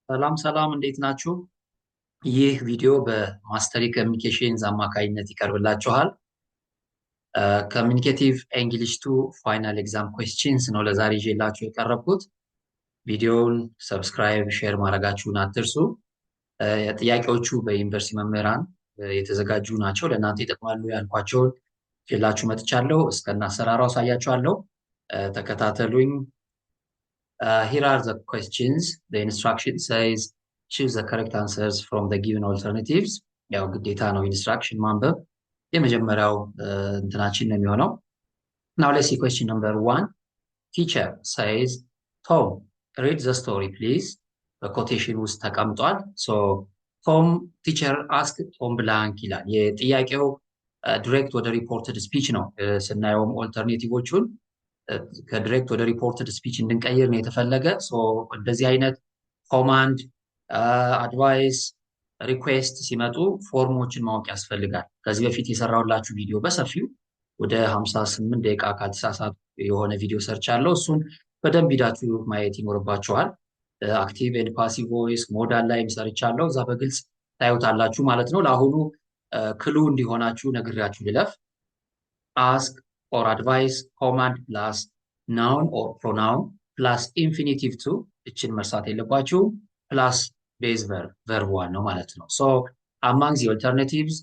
ሰላም ሰላም እንዴት ናችሁ? ይህ ቪዲዮ በማስተሪ ኮሚኒኬሽንስ አማካኝነት ይቀርብላችኋል። ኮሚኒኬቲቭ እንግሊሽ ቱ ፋይናል ኤግዛም ኩዌስችንስ ነው ለዛሬ ይዤላችሁ የቀረብኩት። ቪዲዮውን ሰብስክራይብ፣ ሼር ማድረጋችሁን አትርሱ። ጥያቄዎቹ በዩኒቨርሲቲ መምህራን የተዘጋጁ ናቸው። ለእናንተ ይጠቅማሉ ያልኳቸውን ይዤላችሁ መጥቻለሁ። እስከና አሰራሩ አሳያችኋለሁ። ተከታተሉኝ። Here are the questions. The instruction says choose the correct answers from the given alternatives. ያው ግዴታ ነው ኢንስትራክሽን ማንበብ የመጀመሪያው እንትናችን ነው የሚሆነው። Now let's see question number 1. Teacher says Tom read the story please. በኮቴሽን ውስጥ ተቀምጧል። So Tom teacher asked Tom blank ይላል። የጥያቄው ዲሬክት ወደ ሪፖርትድ ስፒች ነው። ስናየውም ኦልተርኔቲቮቹን ከዲሬክት ወደ ሪፖርትድ ስፒች እንድንቀይር ነው የተፈለገ። እንደዚህ አይነት ኮማንድ፣ አድቫይስ፣ ሪኩዌስት ሲመጡ ፎርሞችን ማወቅ ያስፈልጋል። ከዚህ በፊት የሰራሁላችሁ ቪዲዮ በሰፊው ወደ 58 ደቂቃ ካልተሳሳትኩ የሆነ ቪዲዮ ሰርች አለው። እሱን በደንብ ሂዳችሁ ማየት ይኖርባችኋል። አክቲቭ ኤንድ ፓሲቭ ቮይስ ሞዳል ላይ ሰርቻለሁ። እዛ በግልጽ ታዩታላችሁ ማለት ነው። ለአሁኑ ክሉ እንዲሆናችሁ ነግራችሁ ልለፍ። አስክ or advice command plus noun or pronoun plus infinitive to እችን መርሳት የለባችሁ plus base verb 1 ነው ማለት ነው። So among the alternatives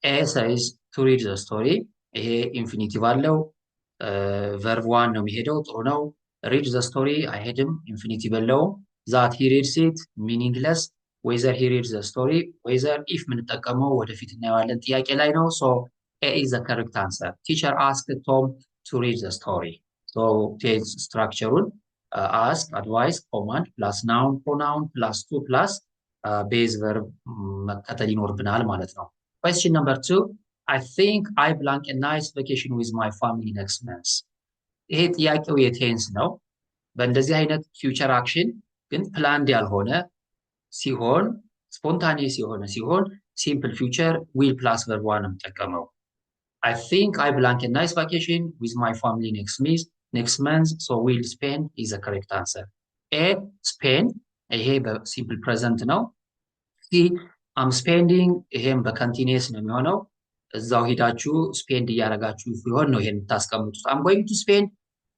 A says to read the story ይሄ infinitive አለው verb 1 ነው የሚሄደው ጥሩ ነው። read the story አይሄድም infinitive አለው። that he reads it meaningless whether he reads the story whether if የምንጠቀመው ወደፊት እናየዋለን ጥያቄ ላይ ነው። So A is the correct answer. Teacher asked Tom to read the story. So today's structure ask, advice, command, plus noun, pronoun, plus to, plus base verb መከተል ይኖርብናል ማለት ነው። Question number 2. I think I blank a nice vacation with my family next month. ይሄ ጥያቄው የቴንስ ነው። በእንደዚህ አይነት ፊውቸር አክሽን ግን ፕላንድ ያልሆነ ሲሆን ስፖንታኒየስ የሆነ ሲሆን ሲምፕል ፊውቸር ዊል ፕላስ verb 1 ነው የምጠቀመው። I think I blank a nice vacation with my family next month, so we'll spend is the correct answer. A, spend, ይሄ በሲምፕል ፕሬዘንት ነው። C, I'm spending፣ ይሄም በኮንቲኒየስ ነው የሚሆነው። እዛው ሂዳችሁ ስፔንድ እያደረጋችሁ ሲሆን ነው ይሄን የምታስቀምጡት። I'm going to spend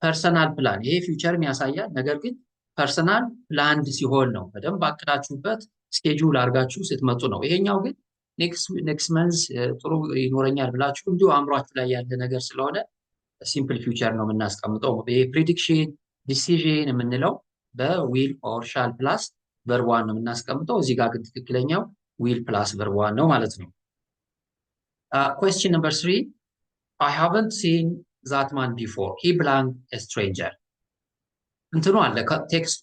ፐርሰናል ፕላን፣ ይሄ ፊውቸርን ያሳያል። ነገር ግን ፐርሰናል ፕላንድ ሲሆን ነው በደንብ አቅዳችሁበት ስኬጁል አድርጋችሁ ስትመጡ ነው። ይሄኛው ግን ኔክስት መንዝ ጥሩ ይኖረኛል ብላችሁ እንዲሁ አእምሯችሁ ላይ ያለ ነገር ስለሆነ ሲምፕል ፊውቸር ነው የምናስቀምጠው። ፕሪዲክሽን ዲሲዥን የምንለው በዊል ኦር ሻል ፕላስ verb 1 ነው የምናስቀምጠው። እዚህ ጋር ግን ትክክለኛው ዊል ፕላስ verb 1 ነው ማለት ነው። Question number 3. I haven't seen that man before. He blank a stranger. እንትኑ አለ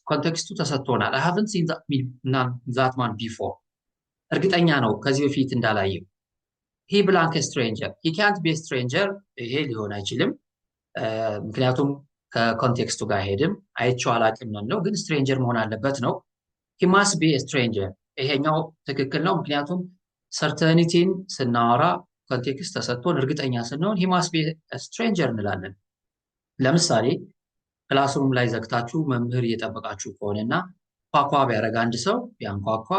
ኮንቴክስቱ ተሰጥቶናል። I haven't seen that man before እርግጠኛ ነው ከዚህ በፊት እንዳላየው። he blank a stranger he can't be a stranger ይሄ ሊሆን አይችልም። ምክንያቱም ከኮንቴክስቱ ጋር ሄድም አይቼው አላውቅም ነው፣ ግን ስትሬንጀር መሆን አለበት ነው። he must be a stranger ይሄኛው ትክክል ነው። ምክንያቱም ሰርተኒቲን ስናወራ ኮንቴክስት ተሰጥቶን እርግጠኛ ስንሆን he must be a stranger እንላለን። ለምሳሌ ክላስሩም ላይ ዘግታችሁ መምህር እየጠበቃችሁ ከሆነና ኳኳ ቢያደርግ አንድ ሰው ቢያንኳኳ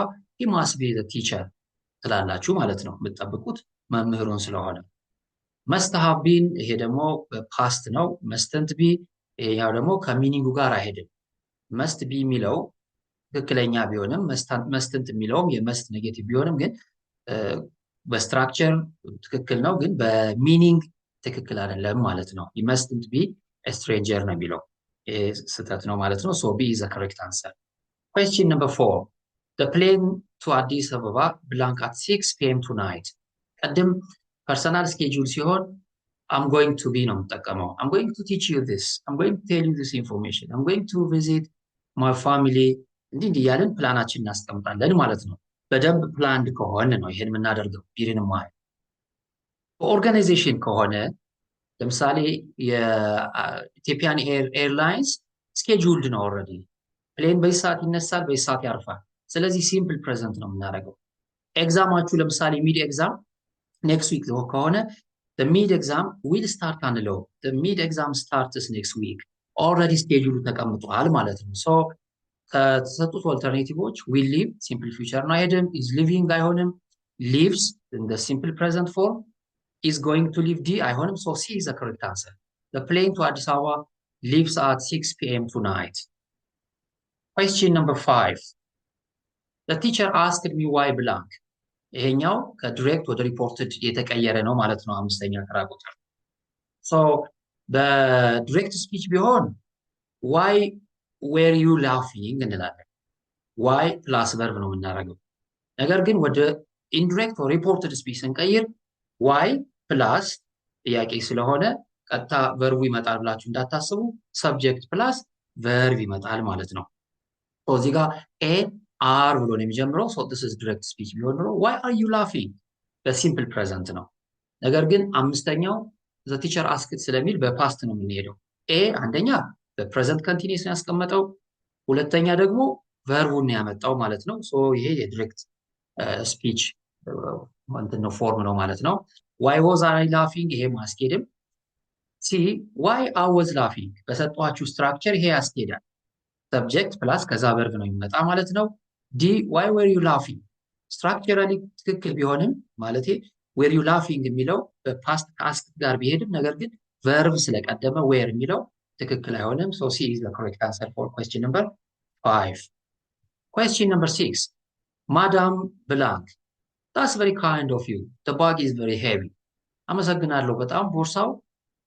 he must be the teacher ትላላችሁ ማለት ነው። የምትጠብቁት መምህሩን ስለሆነ። must have been ይሄ ደግሞ ፓስት ነው። mustn't be ይሄኛው ደግሞ ከሚኒንጉ ጋር አይሄድም። must be የሚለው ትክክለኛ ቢሆንም mustn't የሚለውም የመስት ኔጌቲቭ ቢሆንም ግን በስትራክቸር ትክክል ነው፣ ግን በሚኒንግ ትክክል አይደለም ማለት ነው። mustn't be a stranger ነው የሚለው ስህተት ነው ማለት ነው። So B is the correct answer. Question number 4. The plane to Addis Ababa blank at 6 p.m. tonight. ቀድም ፐርሰናል ስኬጁል ሲሆን I'm going to be ነው የምጠቀመው። I'm going to teach you this. I'm going to tell you this information. I'm going to visit my family. እንዲህ እያልን ፕላናችን እናስቀምጣለን ማለት ነው። በደንብ ፕላንድ ከሆነ ነው ይሄን የምናደርገው። ቢሪን ማለት በኦርጋናይዜሽን ከሆነ ለምሳሌ የኢትዮጵያን ኤርላይንስ ስኬጁልድ ነው ኦልሬዲ። ፕሌን በዚህ ሰዓት ይነሳል፣ በዚህ ሰዓት ያርፋል። ስለዚህ ሲምፕል ፕሬዘንት ነው የምናደርገው። ኤግዛማችሁ ለምሳሌ ሚድ ኤግዛም ኔክስት ዊክ ከሆነ the mid exam will start አንለው the mid exam starts next week already schedule ተቀምጧል ማለት ነው። so ከተሰጡት ኦልተርኔቲቮች will live simple future ነው አይሄድም። is living አይሆንም። lives in the simple present form is going to live D አይሆንም። so C is the correct answer. The plane to Addis Ababa leaves at 6 p.m. tonight. Question number 5. The teacher asked me why blank. ይሄኛው ከዲሬክት ወደ ሪፖርትድ የተቀየረ ነው ማለት ነው። አምስተኛ ተራ ቁጥር ሶ በዲሬክት ስፒች ቢሆን why were you laughing እንላለን። why ፕላስ ቨርብ ነው የምናደርገው። ነገር ግን ወደ ኢንዲሬክት ኦር ሪፖርትድ ስፒች ስንቀይር why ፕላስ ጥያቄ ስለሆነ ቀጥታ ቨርቡ ይመጣል ብላችሁ እንዳታስቡ። ሰብጀክት ፕላስ ቨርብ ይመጣል ማለት ነው። እዚህ ጋር ኤ አር ብሎ ነው የሚጀምረው። ሶ this is direct speech ቢሆን ነው why are you laughing በሲምፕል ፕሬዘንት ነው። ነገር ግን አምስተኛው the teacher asked ስለሚል በፓስት ነው የምንሄደው። ኤ አንደኛ በፕሬዘንት ኮንቲኒዩስ ነው ያስቀመጠው፣ ሁለተኛ ደግሞ ቨርቡን ነው ያመጣው ማለት ነው። ሶ ይሄ የዲሬክት ስፒች እንትን ነው ፎርም ነው ማለት ነው። why was I laughing ይሄ ማስኬድም። ሲ why I was laughing በሰጧችሁ ስትራክቸር ይሄ ያስኬዳል። ሰብጀክት ፕላስ ከዛ ቨርብ ነው የሚመጣ ማለት ነው። ዲ why were you laughing ስትራክቸራሊ ትክክል ቢሆንም ማለቴ were you laughing የሚለው በፓስት ከአስክ ጋር ቢሄድም ነገር ግን ቨርብ ስለቀደመ where የሚለው ትክክል አይሆንም። so C is the correct answer for question number 5. Question number 6. Madam Blank that's very kind of you the bag is very heavy አመሰግናለሁ በጣም ቦርሳው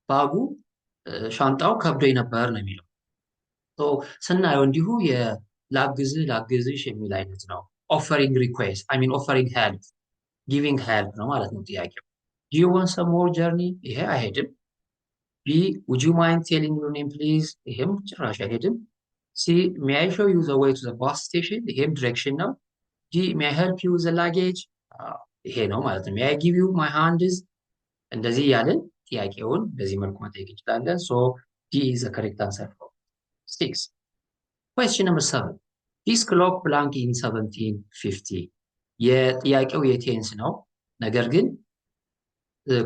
ባጉ ሻንጣው ከብዶኝ ነበር ነው የሚለው። ስናየው እንዲሁ ላግዝሽ የሚል አይነት ነው። offering request I mean offering help giving help ነው ማለት ነው ጥያቄው። do you want some more journey ይሄ አይሄድም። B would you mind telling your name please ይሄም ጭራሽ አይሄድም። C may I show you the way to the bus station ይሄም ዲሬክሽን ነው። D may I help you with the luggage ይሄ ነው ማለት ነው። may I give you my hands እንደዚህ ያለን ጥያቄውን በዚህ መልኩ መጠየቅ እንችላለን። so D is the correct answer for 6. Question number 7. This clock blank in 1750 የጥያቄው የቴንስ ነው። ነገር ግን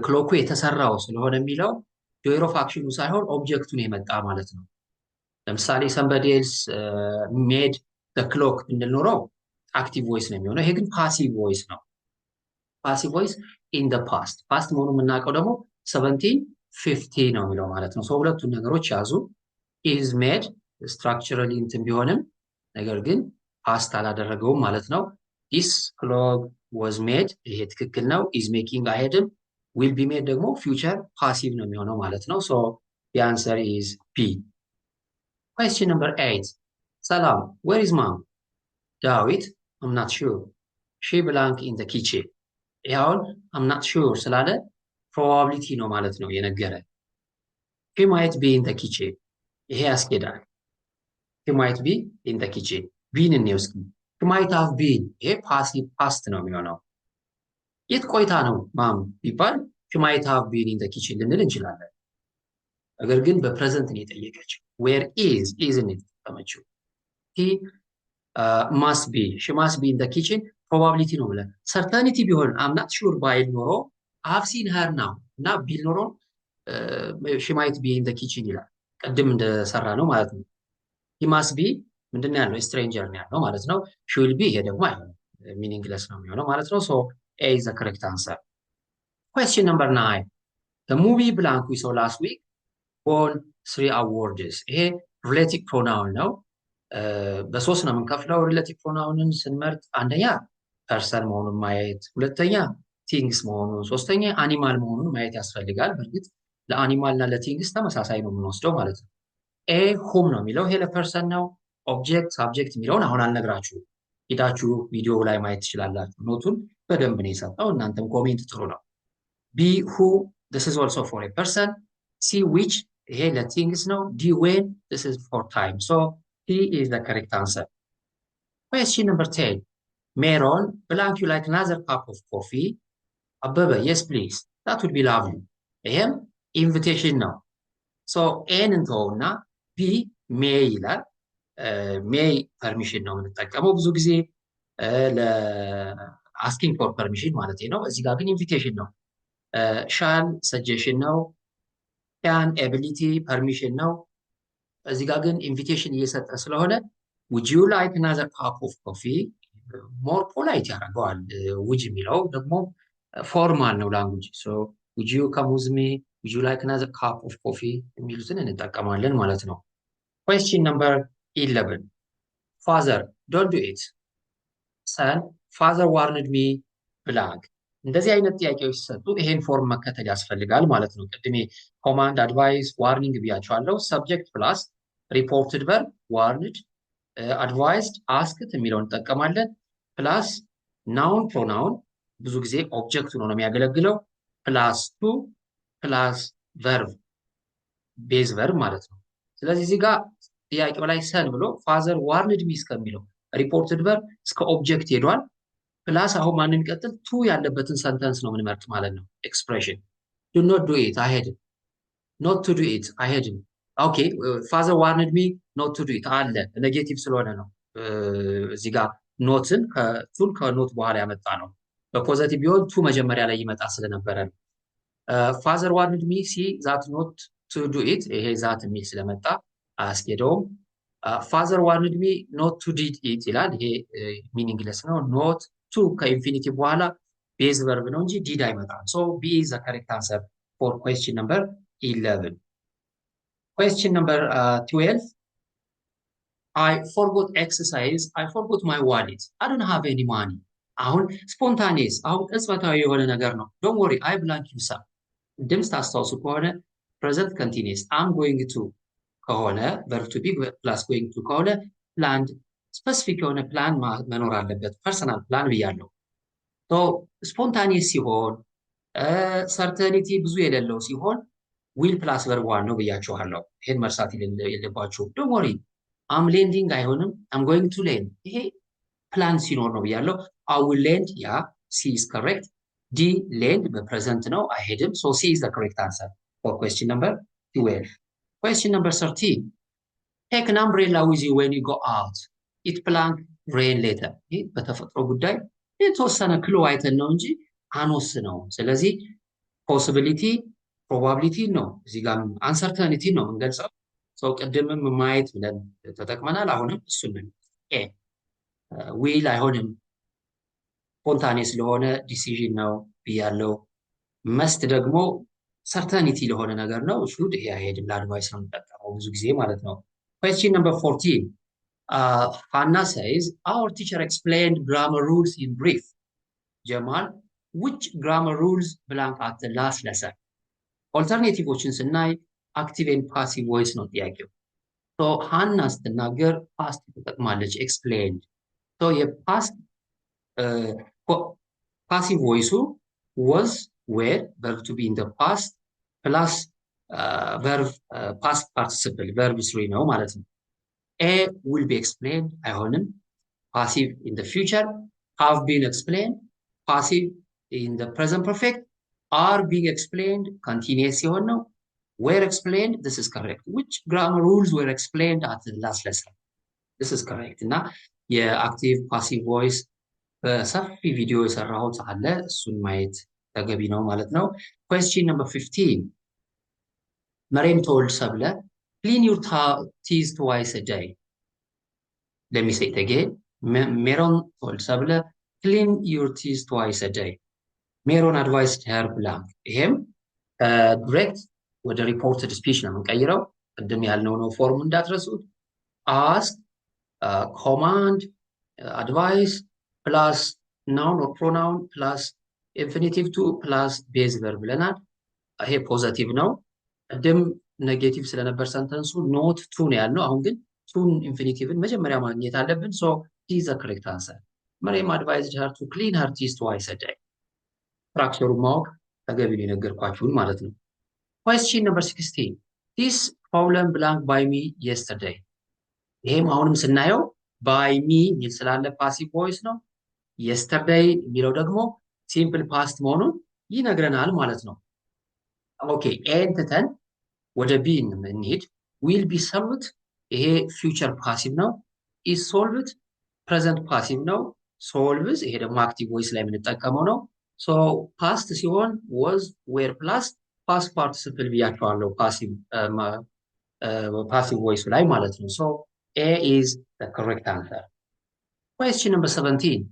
ክሎኩ የተሰራው ስለሆነ የሚለው ጆይር ኦፍ አክሽኑ ሳይሆን ኦብጀክቱን የመጣ ማለት ነው። ለምሳሌ somebody else made the clock ብንል ኖረው አክቲቭ ቮይስ ነው የሚሆነው። ይሄ ግን ፓሲቭ ቮይስ ነው። ፓሲቭ ቮይስ in the past ፓስት መሆኑን የምናውቀው ደግሞ 1750 ነው የሚለው ማለት ነው። ሶ ሁለቱን ነገሮች ያዙ። is made ስትራክቸራሊ እንትን ቢሆንም ነገር ግን ፓስት አላደረገውም ማለት ነው። this clock was made ይሄ ትክክል ነው። is making አይሄድም። will be made ደግሞ ፊውቸር ፓሲቭ ነው የሚሆነው ማለት ነው። so the answer is B. Question number 8. ሰላም where is mom ዳዊት I'm not sure she blank in the kitchen ይኸውን I'm not sure ስላለ probability ነው ማለት ነው የነገረን። she might be in the kitchen ይሄ ያስኬዳል። she might be in the kitchen ቢን እንውስኪ she might have been ይሄ ፓሲቭ ፓስት ነው የሚሆነው። የት ቆይታ ነው ማም ቢባል she might have been in the kitchen ልንል እንችላለን። ነገር ግን በፕሬዘንት ነው የጠየቀችው። where is isn't it ተመችው። he must be she must be in the kitchen probability ነው ብለን certainty ቢሆን I'm not sure ባይል ኖሮ I've seen her now እና ቢል ኖሮ she might be in the kitchen ይላል። ቅድም እንደሰራ ነው ማለት ነው። he must be ምንድነው ያለው stranger ነው ያለው ማለት ነው። she will be ይሄ ደግሞ አይሆንም meaningless ነው የሚሆነው ማለት ነው። so A is the correct answer. Question number 9. The movie blank we saw last week won 3 awards ይሄ relative pronoun ነው። በሶስት ነው የምንከፍለው relative pronoun ስንመርጥ አንደኛ ፐርሰን መሆኑን ማየት፣ ሁለተኛ ቲንግስ መሆኑን፣ ሶስተኛ አኒማል መሆኑን ማየት ያስፈልጋል። በእርግጥ ለአኒማል እና ለቲንግስ ተመሳሳይ ነው የምንወስደው ማለት ነው። ኤ ሁም ነው የሚለው ይሄ ለፐርሰን ነው። ኦብጀክት ሳብጀክት የሚለውን አሁን አልነግራችሁም። ሄዳችሁ ቪዲዮ ላይ ማየት ትችላላችሁ። ኖቱን በደንብ ነው የሰጠው። እናንተም ኮሜንት ጥሩ ነው። ቢ ሁ this is also for a person. ሲ which ይሄ ለቲንግስ ነው። ዲ when this is for time. so he is the correct answer. Question number 10. Meron blank you like another cup of coffee አበበ yes please that would be lovely ይሄም ኢንቪቴሽን ነው። ሶ ኤን እንተውና ቢ ሜይ ይላል። ሜይ ፐርሚሽን ነው የምንጠቀመው ብዙ ጊዜ ለአስኪንግ ፎር ፐርሚሽን ማለት ነው። እዚህ ጋር ግን ኢንቪቴሽን ነው። ሻል ሰጀሽን ነው። ካን ኤቢሊቲ ፐርሚሽን ነው። እዚህ ጋር ግን ኢንቪቴሽን እየሰጠ ስለሆነ would you like another cup of coffee? ሞር ፖላይት ያደርገዋል። ውጅ የሚለው ደግሞ ፎርማል ነው ላንጉጅ። ሶ would you come with me? would you like another cup of coffee? የሚሉትን እንጠቀማለን ማለት ነው። question number 11 father don't do it son father warned me blank እንደዚህ አይነት ጥያቄዎች ሲሰጡ ይሄን ፎርም መከተል ያስፈልጋል ማለት ነው። ቅድሜ ኮማንድ አድቫይስ ዋርኒንግ ብያቸዋለሁ። ሰብጀክት ፕላስ ሪፖርትድ ቨርብ ዋርንድ አድቫይስድ አስክት የሚለውን እንጠቀማለን። ፕላስ ናውን ፕሮናውን ብዙ ጊዜ ኦብጀክት ሆኖ ነው የሚያገለግለው። ፕላስ ቱ ፕላስ ቨርብ ቤዝ ቨርብ ማለት ነው። ስለዚህ እዚህ ጋር ጥያቄው ላይ ሰን ብሎ ፋዘር ዋርንድ ሚ እስከሚለው ሪፖርትድ ቨርብ እስከ ኦብጀክት ሄዷል። ፕላስ አሁን ማን የሚቀጥል ቱ ያለበትን ሰንተንስ ነው የምንመርጥ ማለት ነው። ኤክስፕሬሽን ዱ ኖት ዱ ኢት አይሄድም። ኖት ቱ ዱ ኢት አይሄድም። ኦኬ ፋዘር ዋርንድ ሚ ኖት ቱ ዱ ኢት አለ ኔጌቲቭ ስለሆነ ነው እዚህ ጋር ኖትን ከቱን ከኖት በኋላ ያመጣ ነው። በፖዘቲቭ ቢሆን ቱ መጀመሪያ ላይ ይመጣ ስለነበረ ነው። ፋዘር ዋርንድ ሚ ሲ ዛት ኖት ቱ ዱ ኢት ይሄ ዛት የሚል ስለመጣ አያስኬደውም። ፋዘር ዋርንድ ሚ ኖት ቱ ዲድ ኢት ይላል። ይሄ ሚኒንግለስ ነው። ኖት ቱ ከኢንፊኒቲቭ በኋላ ቤዝ ቨርብ ነው እንጂ ዲድ አይመጣም። ሶ ቢ ኢዝ ዘ ከሬክት አንሰር ፎር ኩዌስችን ነምበር 11. Question number 12. I forgot exercise. I forgot my wallet. I don't have any money. አሁን ስፖንታኒየስ አሁን ቅጽበታዊ የሆነ ነገር ነው። ዶንት ወሪ አይ ብላንክ ዩ ሰም ድምፅ ታስታውሱ ከሆነ ፕሬዘንት ኮንቲኒየስ አም ጎይንግ ቱ ከሆነ ቨርብ ቱ ቢ ፕላስ ጎይንግ ቱ ከሆነ ፕላንድ ስፔሲፊክ የሆነ ፕላን መኖር አለበት። ፐርሰናል ፕላን ብያለሁ። ስፖንታኒየስ ሲሆን ሰርተኒቲ ብዙ የሌለው ሲሆን ዊል ፕላስ ቨርብ ዋን ነው ብያችኋለሁ። ይሄን መርሳት የለባችሁ። ዶንት ወሪ አም ሌንዲንግ አይሆንም። አም ጎይንግ ቱ ሌንድ ይሄ ፕላን ሲኖር ነው ብያለሁ። አይ ዊል ሌንድ ያ ሲ ኢዝ ኮሬክት። ዲ ሌንድ በፕሬዘንት ነው አይሄድም። ሶ ሲ ኢዝ ዘ ኮሬክት አንሰር ፎር ኩዌስችን ነምበር 12. ኩዌስችን ነምበር 13 ቴክ አን አምብሬላ ዊዝ ዩ ዌን ዩ ጎ አውት ኢት ብላንክ ሬን ሌተር። ይህ በተፈጥሮ ጉዳይ የተወሰነ ክሎ አይተን ነው እንጂ አንወስነውም። ስለዚህ ፖሲቢሊቲ ፕሮባቢሊቲ ነው እዚህ ጋር አንሰርተኒቲ ነው እንገልጸው። ሰው ቅድምም ማየት ብለን ተጠቅመናል። አሁንም እሱን ኤ ዊል አይሆንም ስፖንታኔስ ለሆነ ዲሲዥን ነው ብያለው። መስት ደግሞ ሰርተኒቲ ለሆነ ነገር ነው። ሹድ ይሄ አይሄድም። ለአድቫይስ ነው የምንጠቀመው ብዙ ጊዜ ማለት ነው። question number 14 Hannah says our teacher explained grammar rules in brief. Jamal, which grammar rules belong at the last lesson? ኦልተርኔቲቮችን ስናይ አክቲቭ ኤንድ ፓሲቭ ቮይስ ነው ጥያቄው። ሶ ሃና ስትናገር ፓስት ተጠቅማለች ኤክስፕሌንድ። ሶ የፓስት ፓሲቭ ቮይሱ was were verb to be in the past plus verb past participle verb 3 ነው ማለት ነው። A will be explained አይሆንም። passive in the future have been explained passive in the present perfect are being explained continuous ሲሆን ነው። were explained this is correct. which grammar rules were explained at the last lesson? this is correct እና የአክቲቭ ፓሲቭ ቮይስ በሰፊ ቪዲዮ የሰራሁት አለ እሱን ማየት ተገቢ ነው ማለት ነው። question number 15 መሬም told ሰብለ clean your teeth twice a day. let me say it again. Meron told ሰብለ clean your teeth twice a day. ሜሮን advised her blank. ይሄም ዲሬክት ወደ ሪፖርትድ ስፒች ነው የምንቀይረው። ቅድም ያልነው ነው ፎርም እንዳትረሱት። ask command advice plus noun or pronoun plus infinitive to plus base verb ብለናል። ይሄ ፖዚቲቭ ነው። ቅድም ኔጌቲቭ ስለነበር ሰንተንሱ ኖት ቱ ነው ያልነው። አሁን ግን ቱን ኢንፊኒቲቭን መጀመሪያ ማግኘት አለብን። ሶ ሂዝ ዘ ኮሬክት አንሰር። መሬም advised her to clean her teeth twice a day. ስትራክቸሩን ማወቅ ተገቢ ነው የነገርኳችሁን ማለት ነው። question number 16 this problem blank by me yesterday. ይሄም አሁንም ስናየው by me የሚል ስላለ ፓሲቭ ቮይስ ነው። yesterday የሚለው ደግሞ ሲምፕል ፓስት መሆኑን ይነግረናል ማለት ነው። ኦኬ ኤን ትተን ወደ ቢ እንሂድ። will be solved ይሄ ፊውቸር ፓሲቭ ነው። is solved ፕሬዘንት ፓሲቭ ነው። solves ይሄ ደግሞ አክቲቭ ቮይስ ላይ የምንጠቀመው ነው። ሶ ፓስት ሲሆን was were plus ፓስት ፓርቲሲፕል ብያቸዋለሁ ፓሲቭ ቮይስ ላይ ማለት ነው። ሶ A is the correct answer. Question number 17.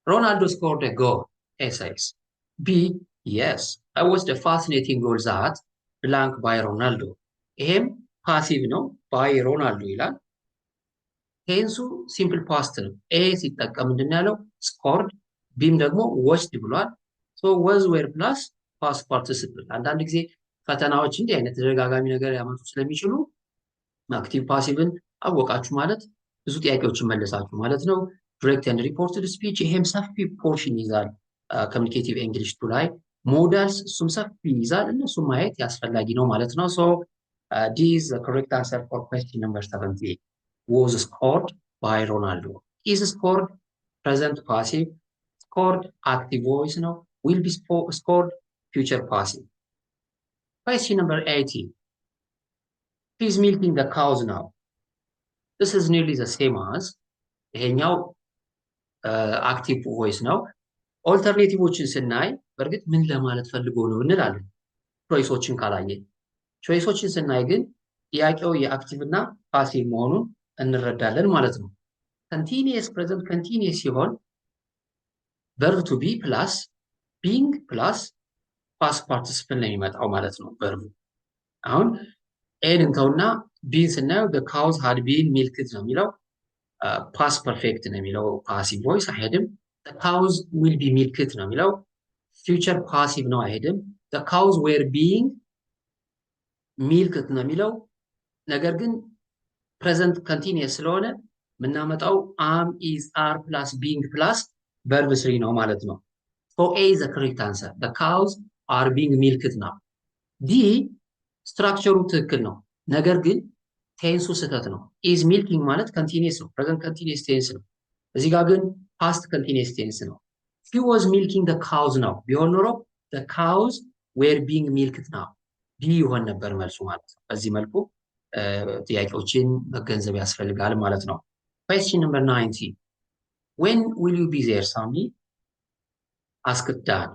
Ronaldo scored a goal. A says. B. Yes, I watched a fascinating goal that blank by Ronaldo. ይሄም ፓሲቭ ነው by ሮናልዶ ይላል። ቴንሱ ሲምፕል ፓስት ነው። ኤ ሲጠቀም ምንድን ያለው ስኮርድ፣ ቢም ደግሞ ወችድ ብሏል። ሶ ወዝ ዌር ፕላስ ፓስት ፓርቲሲፕል። አንዳንድ ጊዜ ፈተናዎች እንዲህ አይነት ተደጋጋሚ ነገር ያመጡ ስለሚችሉ አክቲቭ ፓሲቭን አወቃችሁ ማለት ብዙ ጥያቄዎችን መለሳችሁ ማለት ነው። ዲሬክት ኤንድ ሪፖርትድ ስፒች ይሄም ሰፊ ፖርሽን ይዛል። ኮሚኒኬቲቭ እንግሊሽ ቱ ላይ ሞዳልስ እሱም ሰፊ ይዛል። እነሱም ማየት ያስፈላጊ ነው ማለት ነው። ሶ ዲ ኢዝ ዘ ኮሬክት አንሰር ፎር ኩዌስችን ነምበር 17 was scored by Ronaldo. Is scored present passive, scored active voice now, will be scored future passive. Question number 18. He's milking the cows now. This is nearly the same as ይሄኛው active voice ነው። ኦልተርኔቲቮችን ስናይ በእርግጥ ምን ለማለት ፈልጎ ነው እንላለን ቾይሶችን ካላየን። ቾይሶችን ስናይ ግን ጥያቄው የአክቲቭ እና ፓሲቭ መሆኑን እንረዳለን ማለት ነው። continuous present continuous ሲሆን verb to be plus being plus past participle ነው የሚመጣው ማለት ነው verb። አሁን ኤን እንተውና ቢን ስናየው the cows had been milked ነው የሚለው past perfect ነው የሚለው passive voice አይሄድም። the cows will be milked ነው የሚለው future passive ነው አይሄድም። the cows were being milked ነው የሚለው ነገር ግን present continuous ስለሆነ የምናመጣው am is are plus being plus verb 3 ነው ማለት ነው። so A is the correct answer. The cows are being milked now. D ስትራክቸሩ ትክክል ነው ነገር ግን ቴንሱ ስህተት ነው። is milking ማለት continuous ነው present continuous tense ነው። እዚህ ጋር ግን past continuous tense ነው። he was milking the cows now ቢሆን ኖሮ the cows were being milked now D ይሆን ነበር መልሱ ማለት ነው። በዚህ መልኩ ጥያቄዎችን መገንዘብ ያስፈልጋል ማለት ነው። Question number 19. When will you be there, Sami? Asked Dan.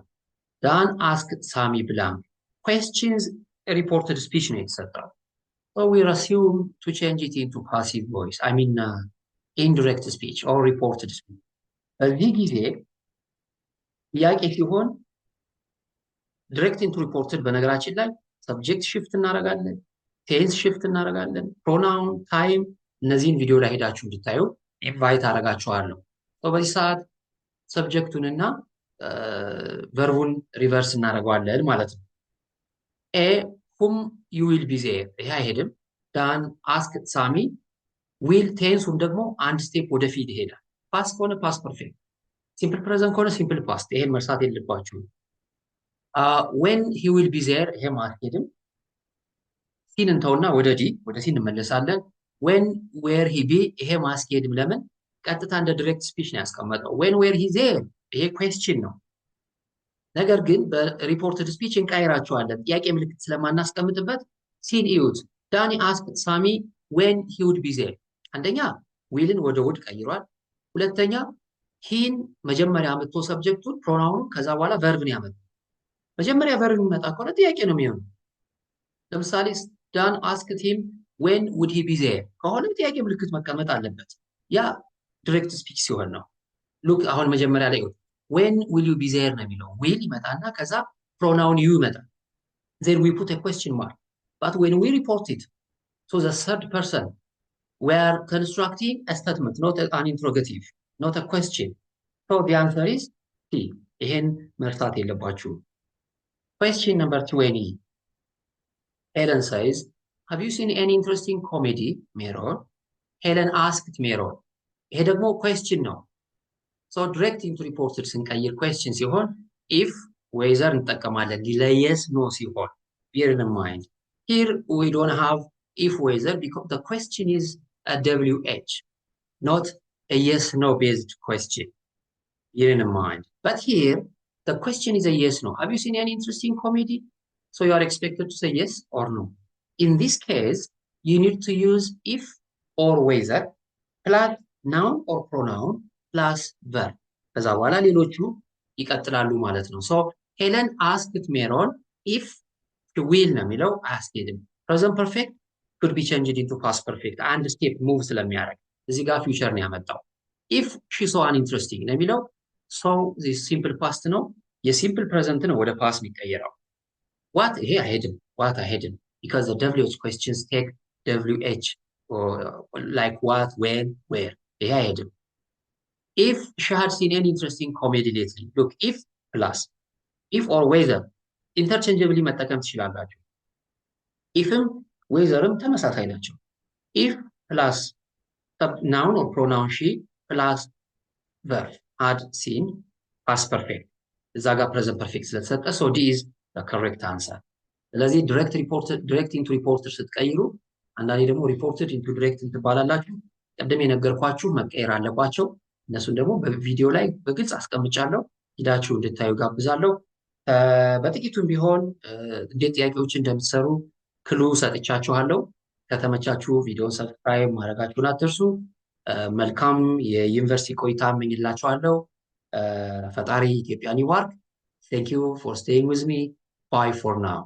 Dan asked Sami blank. Questions reported speech ነው የተሰጠው። So we'll assume to change it into passive voice. I mean indirect speech or reported speech. በዚህ ጊዜ ጥያቄ ሲሆን direct into reported በነገራችን ላይ subject shift እናደርጋለን፣ ቴንስ ሽፍት እናደርጋለን፣ ፕሮናውን ታይም እነዚህን ቪዲዮ ላይ ሄዳችሁ እንድታዩ ኢንቫይት አደርጋችኋለሁ። በዚህ ሰዓት ሰብጀክቱንና ቨርቡን ሪቨርስ እናደርገዋለን ማለት ነው። ኤ whom you will be there ይሄ አይሄድም። ዳን አስክ ሳሚ ዊል ቴንሱም ደግሞ አንድ ስቴፕ ወደፊት ይሄዳል። ፓስት ከሆነ ፓስት ፐርፌክት፣ ሲምፕል ፕሬዘንት ከሆነ ሲምፕል ፓስት። ይሄን መርሳት የለባችሁም። when he will be there ይሄ አይሄድም። ሲን እንተውና ወደ ሲ እንመለሳለን። when where he be ይሄ ማስኬድም ለምን ቀጥታ እንደ ዳይሬክት ስፒች ነው ያስቀመጠው። when where he there ይሄ ኩዌስችን ነው። ነገር ግን በሪፖርትድ ስፒች እንቀይራቸዋለን ጥያቄ ምልክት ስለማናስቀምጥበት። ሲን እዩት። ዳኒ አስክድ ሳሚ when he would be there አንደኛ ዊልን ወደ ውድ ቀይሯል። ሁለተኛ ሂን መጀመሪያ አመጥቶ ሰብጀክቱን ፕሮናውኑ ከዛ በኋላ ቨርብን ያመጣል። መጀመሪያ ቨርብ የሚመጣ ከሆነ ጥያቄ ነው የሚሆነው። ለምሳሌ ዳን አስክድ ሂም when would he be there ከሆነ ጥያቄ ምልክት መቀመጥ አለበት። ያ ዳይሬክት ስፒች ሲሆን ነው። ሉክ አሁን መጀመሪያ ላይ when will you be there ነው የሚለው። will ይመጣና ከዛ pronoun you ይመጣል። then we put a question mark. But when we report it to the third person we are constructing a statement, not an interrogative, not a question. So the answer is C. ይሄን መርሳት የለባችሁ። Question number 20. Helen says, have you seen any interesting comedy, Meron? Helen asked Meron. ይሄ ደግሞ question ነው። So direct into reported ስንቀይር question ሲሆን if whether እንጠቀማለን። yes no ሲሆን bear in mind. Here we don't have if whether because the question is a WH, not a yes no based question. Bear in mind. But here the question is a yes no. Have you seen any interesting comedy? So you are expected to say yes or no. In this case, you need to use if or whether plus noun or pronoun plus verb. ከዛ በኋላ ሌሎቹ ይቀጥላሉ ማለት ነው። So Helen asked Meron if she will ነው የሚለው አያስኬድም። Present perfect could be changed into past perfect አንድ ስቴፕ ሙቭ ስለሚያደርግ እዚህ ጋር ፊውቸር ነው ያመጣው። if she saw an interesting ነው የሚለው so this simple past ነው የሲምፕል ፕሬዘንት ነው ወደ ፓስት የሚቀየረው። what ይሄ አይሄድም what አይሄድም because the WH questions take WH or like what when where ይሄ አይሄድም። if she had seen any interesting comedy lately look if plus if or whether interchangeably መጠቀም ትችላላችሁ። ኢፍም ዌዘርም ተመሳሳይ ናቸው። ኢፍ ፕላስ ናውን ኦር ፕሮናውን ሺ ፕላስ ቨርብ ሃድ ሲን ፓስት ፐርፌክት እዛ ጋር ፕሬዘንት ፐርፌክት ስለተሰጠ ሶ ዲ ኢዝ ከሬክት አንሰር። ስለዚህ ዲሬክት ኢንቱ ሪፖርትድ ስትቀይሩ አንዳንዴ ደግሞ ሪፖርትድ ኢንቱ ዲሬክት ትባላላችሁ። ቅድም የነገርኳችሁ መቀየር አለባቸው። እነሱን ደግሞ በቪዲዮ ላይ በግልጽ አስቀምጫለሁ። ሂዳችሁ እንድታዩ ጋብዛለሁ። በጥቂቱም ቢሆን እንዴት ጥያቄዎች እንደምትሰሩ ክሉ ሰጥቻችኋለሁ። ከተመቻችሁ ቪዲዮን ሰብስክራይብ ማድረጋችሁን አትርሱ። መልካም የዩኒቨርሲቲ ቆይታ እመኝላችኋለሁ። ፈጣሪ ኢትዮጵያን ይባርክ። Thank you for staying with me. Bye for now.